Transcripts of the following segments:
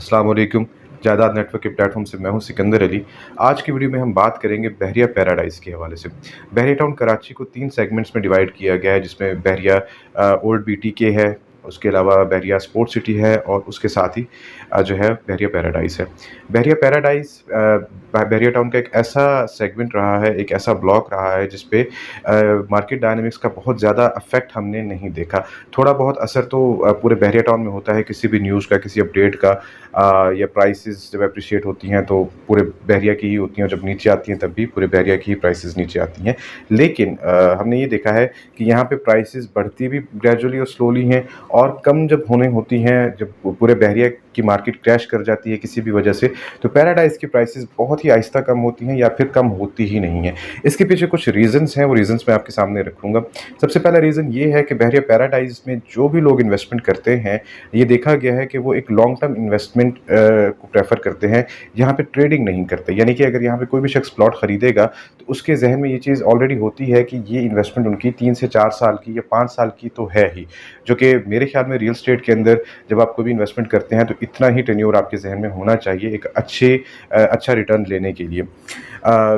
अस्सलाम वालेकुम। जायदाद नेटवर्क के प्लेटफॉर्म से मैं हूं सिकंदर अली। आज की वीडियो में हम बात करेंगे बहरिया पैराडाइज़ के हवाले से। बहरिया टाउन कराची को 3 सेगमेंट्स में डिवाइड किया गया है, जिसमें बहरिया ओल्ड बीटीके है, उसके अलावा बहरिया स्पोर्ट सिटी है और उसके साथ ही जो है बहरिया पैराडाइज़ है। बहरिया पैराडाइज़ बहरिया टाउन का एक ऐसा सेगमेंट रहा है, एक ऐसा ब्लॉक रहा है जिस पे मार्केट डायनामिक्स का बहुत ज़्यादा इफ़ेक्ट हमने नहीं देखा। थोड़ा बहुत असर तो पूरे बहरिया टाउन में होता है, किसी भी न्यूज़ का, किसी अपडेट का, या प्राइसेस जब एप्रिशिएट होती हैं तो पूरे बहरिया की ही होती हैं, और जब नीचे आती हैं तब भी पूरे बहरिया की ही प्राइसेस नीचे आती हैं। लेकिन हमने ये देखा है कि यहाँ पे प्राइसेस बढ़ती भी ग्रेजुअली और स्लोली हैं, और कम जब होने होती हैं, जब पूरे बहरिया की मार्केट क्रैश कर जाती है किसी भी वजह से, तो पैराडाइज़ की प्राइसेस बहुत ही आहिस्ता कम होती हैं या फिर कम होती ही नहीं हैं। इसके पीछे कुछ रीज़न्स हैं, वो रीज़न्स मैं आपके सामने रखूँगा। सबसे पहला रीज़न ये है कि बहरिया पैराडाइज़ में जो भी लोग इन्वेस्टमेंट करते हैं, ये देखा गया है कि वो एक लॉन्ग टर्म इन्वेस्टमेंट को प्रेफर करते हैं, यहाँ पे ट्रेडिंग नहीं करते। यानी कि अगर यहाँ पे कोई भी शख्स प्लॉट खरीदेगा तो उसके जहन में ये चीज़ ऑलरेडी होती है कि ये इन्वेस्टमेंट उनकी 3 से 4 साल की या 5 साल की तो है ही, जो कि मेरे ख्याल में रियल स्टेट के अंदर जब आप कोई भी इन्वेस्टमेंट करते हैं तो इतना ही टेन्योर आपके जहन में होना चाहिए एक अच्छा रिटर्न लेने के लिए।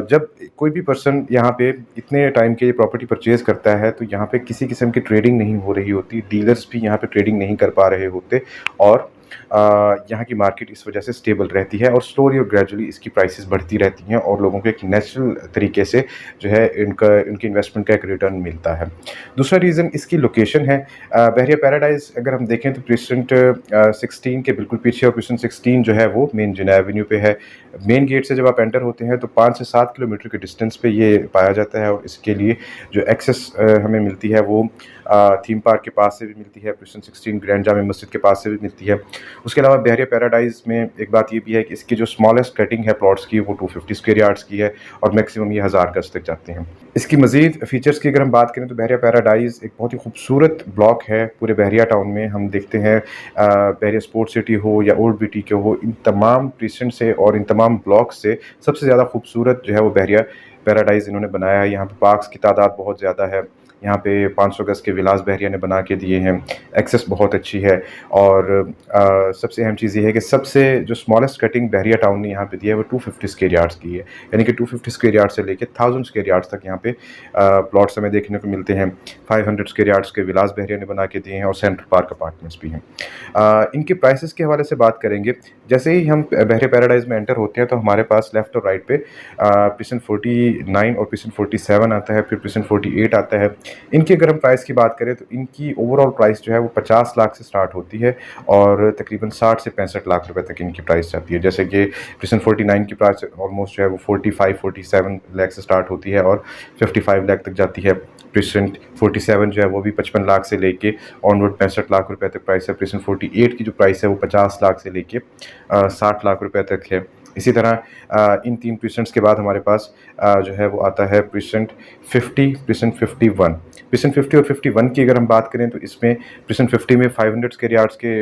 जब कोई भी पर्सन यहाँ पे इतने टाइम के लिए प्रॉपर्टी परचेज़ करता है तो यहाँ पे किसी किस्म की ट्रेडिंग नहीं हो रही होती, डीलर्स भी यहाँ पे ट्रेडिंग नहीं कर पा रहे होते, और यहाँ की मार्केट इस वजह से स्टेबल रहती है और स्लोली और ग्रेजुअली इसकी प्राइसेस बढ़ती रहती हैं, और लोगों को एक नेचुरल तरीके से जो है इनकी इन्वेस्टमेंट का एक रिटर्न मिलता है। दूसरा रीज़न इसकी लोकेशन है। बहरिया पैराडाइज़ अगर हम देखें तो प्रेसिडेंट 16 के बिल्कुल पीछे, और प्रेसिडेंट 16 जो है वो मेन जिना एवेन्यू पे है। मेन गेट से जब आप एंटर होते हैं तो 5 से 7 किलोमीटर के डिस्टेंस पे ये पाया जाता है, और इसके लिए जो एक्सेस हमें मिलती है वो थीम पार्क के पास से भी मिलती है, प्रेसिडेंट 16 ग्रैंड जामे मस्जिद के पास से भी मिलती है। उसके अलावा बहरिया पैराडाइज़ में एक बात ये भी है कि इसकी जो स्मॉलेस्ट कटिंग है प्लॉट्स की, वो 250 स्क्वायर यार्ड्स की है, और मैक्सिमम ये 1000 गज तक जाते हैं। इसकी मज़ीद फ़ीचर्स की अगर हम बात करें तो बहरिया पैराडाइज़ एक बहुत ही खूबसूरत ब्लॉक है पूरे बहरिया टाउन में। हम देखते हैं बहरिया स्पोर्ट सिटी हो या ओल्ड बीटी के हो, इन तमाम प्रीसेंट से और इन तमाम ब्लॉक से सबसे ज़्यादा खूबसूरत जो है वो बहरिया पैराडाइज़ इन्होंने बनाया है। यहाँ पे पार्क्स की तादाद बहुत ज़्यादा है, यहाँ पे 500 गज के विलास बहरिया ने बना के दिए हैं, एक्सेस बहुत अच्छी है, और सबसे अहम चीज़ ये है कि सबसे जो स्मॉलेस्ट कटिंग बहरिया टाउन ने यहाँ पे दी है वो 250 स्क्वायर यार्ड्स की है। यानी कि 250 स्क्वायर यार्ड से लेके 1000 स्क्वायर यार्ड्स तक यहाँ पे प्लॉट्स हमें देखने को मिलते हैं। 500 स्क्वायर यार्ड्स के विलास बहरिया ने बना के दिए हैं, और सेंट्रल पार्क अपार्टमेंट्स भी हैं। इनके प्राइसेस के हवाले से बात करेंगे। जैसे ही हम बहरिया पैराडाइज़ में एंटर होते हैं तो हमारे पास लेफ़्ट और राइट पे प्रेसिडेंट 49 और प्रेसिडेंट 47 आता है, फिर प्रेसिडेंट 48 आता है। इनकी अगर हम प्राइस की बात करें तो इनकी ओवरऑल प्राइस जो है वो 50 लाख से स्टार्ट होती है, और तकरीबन 60 से 65 लाख रुपए तक इनकी प्राइस जाती है। जैसे कि प्रेसिडेंट 49 की प्राइस ऑलमोस्ट जो है वो 45-47 लाख से स्टार्ट होती है और 55 लाख तक जाती है। प्रेसिडेंट 47 जो है वो भी 55 लाख से लेके ऑनवर्ड 65 लाख रुपए तक प्राइस है। प्रेसिडेंट 48 की जो प्राइस है वो 50 लाख से लेके 60 लाख रुपए तक है। इसी तरह इन 3 प्रेसिडेंट्स के बाद हमारे पास जो है वो आता है प्रेसिडेंट 50, प्रेसिडेंट 51। प्रेसिडेंट 50 और 51 की अगर हम बात करें तो इसमें प्रेसिडेंट 50 में 500 स्क्वायर यार्ड्स के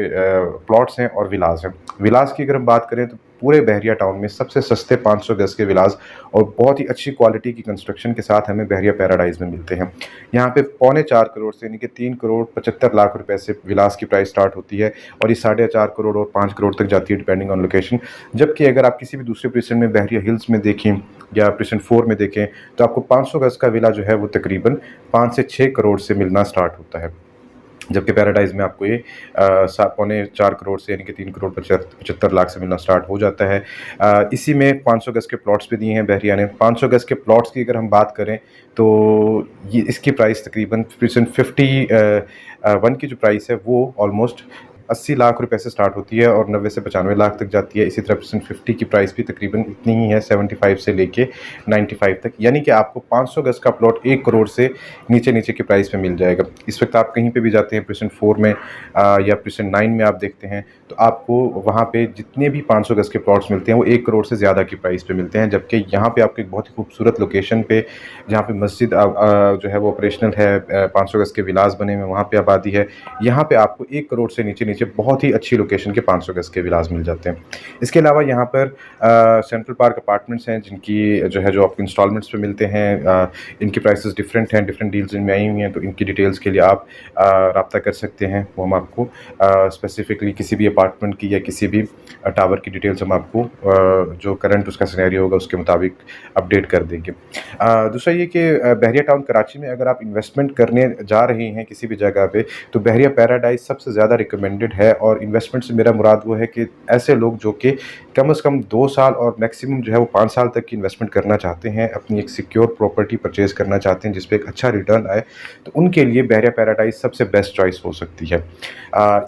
प्लॉट्स हैं और विलास हैं। विलास की अगर हम बात करें तो पूरे बहरिया टाउन में सबसे सस्ते 500 गज के विलास और बहुत ही अच्छी क्वालिटी की कंस्ट्रक्शन के साथ हमें बहरिया पैराडाइज़ में मिलते हैं। यहाँ पे 3.25 करोड़ से, यानी कि 3 करोड़ 75 लाख रुपए से विलास की प्राइस स्टार्ट होती है, और ये 4.5 करोड़ और 5 करोड़ तक जाती है डिपेंडिंग ऑन लोकेशन। जबकि अगर आप किसी भी दूसरे प्रेसिडेंट में बहरिया हिल्स में देखें या प्रेसिडेंट 4 में देखें तो आपको 500 गज का विला जो है वो तकरीबन 5 से 6 करोड़ से मिलना स्टार्ट होता है, जबकि पैराडाइज़ में आपको ये 4.25 करोड़ से, यानी कि 3 करोड़ 75 लाख से मिलना स्टार्ट हो जाता है। इसी में 500 गज के प्लॉट्स भी दिए हैं बहरिया ने। 500 गज के प्लॉट्स की अगर हम बात करें तो ये इसकी प्राइस तकरीबन प्रेसिडेंट 51 की जो प्राइस है वो ऑलमोस्ट 80 लाख रुपए से स्टार्ट होती है और 90 से 95 लाख तक जाती है। इसी तरह प्रेसिडेंट 50 की प्राइस भी तकरीबन इतनी ही है, 75 से लेके 95 तक। यानी कि आपको 500 गज का प्लॉट 1 करोड़ से नीचे की प्राइस में मिल जाएगा। इस वक्त आप कहीं पे भी जाते हैं प्रेसिडेंट 4 में या प्रेसिडेंट 9 में आप देखते हैं तो आपको वहाँ पे जितने भी 500 गज के प्लॉट्स मिलते हैं वो 1 करोड़ से ज़्यादा की प्राइस पे मिलते हैं। जबकि यहाँ पे आपको एक बहुत ही खूबसूरत लोकेशन पे, जहाँ पे मस्जिद जो है वो ऑपरेशनल है, 500 गज के विलास बने हुए वहाँ पे आबादी है, यहाँ पे आपको 1 करोड़ से नीचे बहुत ही अच्छी लोकेशन के 500 गज़ के विलास मिल जाते हैं। इसके अलावा यहाँ पर सेंट्रल पार्क अपार्टमेंट्स हैं जिनकी जो आपको इंस्टॉलमेंट्स पे मिलते हैं। इनकी प्राइसेस डिफरेंट हैं, डिफरेंट डील्स इनमें आई हुई हैं, तो इनकी डिटेल्स के लिए आप राब्ता कर सकते हैं। वो हम आपको स्पेसिफिकली किसी भी अपार्टमेंट की या किसी भी टावर की डिटेल्स हम आपको जो करंट उसका सिनेरियो होगा उसके मुताबिक अपडेट कर देंगे। दूसरा ये कि बहरिया टाउन कराची में अगर आप इन्वेस्टमेंट करने जा रहे हैं किसी भी जगह पे, तो बहरिया पैराडाइज़ सबसे ज़्यादा रिकमेंडेड है। और इन्वेस्टमेंट से मेरा मुराद वो है कि ऐसे लोग जो कि कम से कम 2 साल और मैक्सिमम जो है वो 5 साल तक की इन्वेस्टमेंट करना चाहते हैं, अपनी एक सिक्योर प्रॉपर्टी परचेज़ करना चाहते हैं जिस पे एक अच्छा रिटर्न आए, तो उनके लिए बहरिया पैराडाइज़ सबसे बेस्ट चॉइस हो सकती है।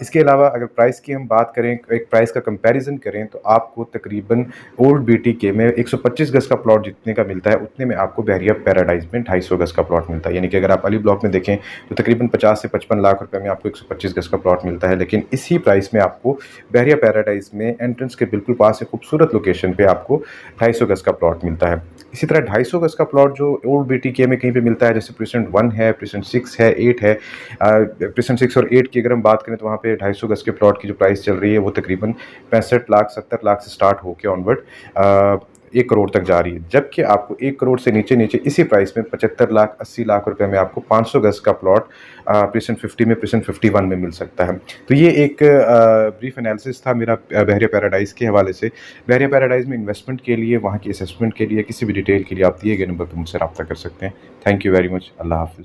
इसके अलावा अगर प्राइस की हम बात करें, एक प्राइस का कंपैरिज़न करें, तो आपको तकरीबन ओल्ड बीटीके में 125 गज़ का प्लॉट जितने का मिलता है, उतने में आपको बहरिया पैराडाइज़ में 250 गज़ का प्लॉट मिलता है। यानी कि अगर आप अली ब्लॉक में देखें तो तकरीबन 50 से 55 लाख रुपए में आपको 125 गज़ का प्लॉट मिलता है, लेकिन इसी प्राइस में आपको बहरिया पैराडाइज़ में एंट्रेंस के बिल्कुल पास एक खूबसूरत लोकेशन पे आपको 250 गज़ का प्लॉट मिलता है। इसी तरह 250 गज़ का प्लॉट जो ओल्ड बीटीके में कहीं पे मिलता है, जैसे प्रीसेंट 1 है, प्रीसेंट 6 है, 8 है। प्रीसेंट 6 और 8 की अगर हम बात करें तो वहाँ पे 250 गज़ के प्लॉट की जो प्राइस चल रही है वो तकरीबन 65 लाख 70 लाख से स्टार्ट होके ऑनवर्ड 1 करोड़ तक जा रही है। जबकि आपको 1 करोड़ से नीचे इसी प्राइस में 75 लाख 80 लाख रुपए में आपको 500 गज़ का प्लॉट प्रीसेंट 50 में, प्रीसेंट 51 में मिल सकता है। तो ये एक ब्रीफ एनालिसिस था मेरा बहरिया पैराडाइज़ के हवाले से। बहरिया पैराडाइज़ में इन्वेस्टमेंट के लिए, वहाँ की असेसमेंट के लिए, किसी भी डिटेल के लिए आप दिए गए नंबर पर मुझसे रब्ता कर सकते हैं। Thank you very much. अल्लाह हाफ़िज़।